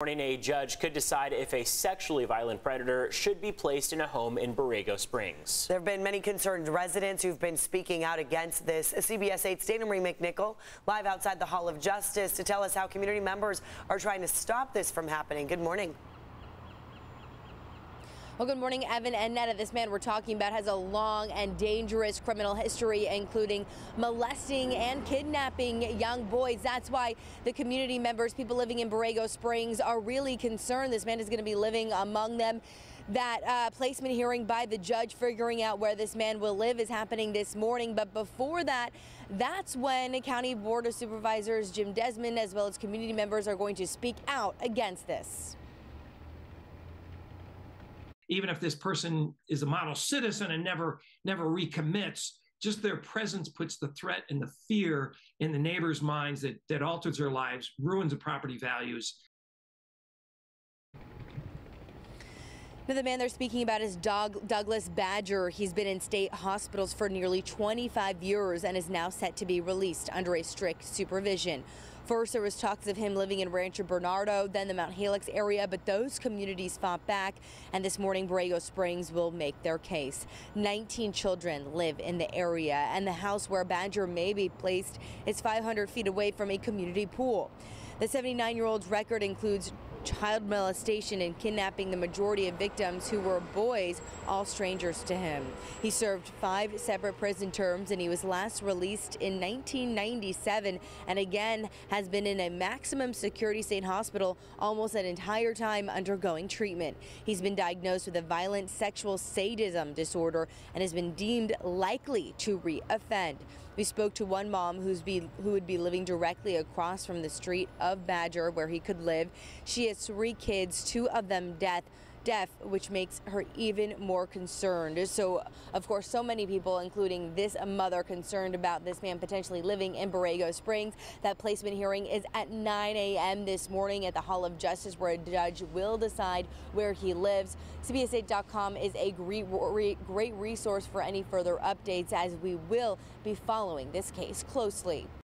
Morning, a judge could decide if a sexually violent predator should be placed in a home in Borrego Springs. There have been many concerned residents who've been speaking out against this. CBS 8's Dana Marie McNichol live outside the Hall of Justice to tell us how community members are trying to stop this from happening. Good morning. Well, good morning, Evan and Netta. This man we're talking about has a long and dangerous criminal history, including molesting and kidnapping young boys. That's why the community members, people living in Borrego Springs, are really concerned. This man is going to be living among them. That placement hearing by the judge figuring out where this man will live is happening this morning. But before that, that's when County Board of Supervisors Jim Desmond, as well as community members, are going to speak out against this. Even if this person is a model citizen and never recommits, just their presence puts the threat and the fear in the neighbors' minds that alters their lives, ruins the property values. Now, the man they're speaking about is Douglas Badger. He's been in state hospitals for nearly 25 years and is now set to be released under a strict supervision. First, there was talks of him living in Rancho Bernardo, then the Mount Helix area, but those communities fought back, and this morning Borrego Springs will make their case. 19 children live in the area, and the house where Badger may be placed is 500 feet away from a community pool. The 79-year-old's record includes child molestation and kidnapping, the majority of victims who were boys, all strangers to him. He served 5 separate prison terms, and he was last released in 1997 and again has been in a maximum security state hospital almost an entire time undergoing treatment. He's been diagnosed with a violent sexual sadism disorder and has been deemed likely to re-offend. We spoke to one mom who would be living directly across from the street of Badger where he could live. She has 3 kids, 2 of them deaf, which makes her even more concerned. So, of course, so many people, including this mother, concerned about this man potentially living in Borrego Springs. That placement hearing is at 9 a.m. this morning at the Hall of Justice, where a judge will decide where he lives. CBS8.com is a great resource for any further updates, as we will be following this case closely.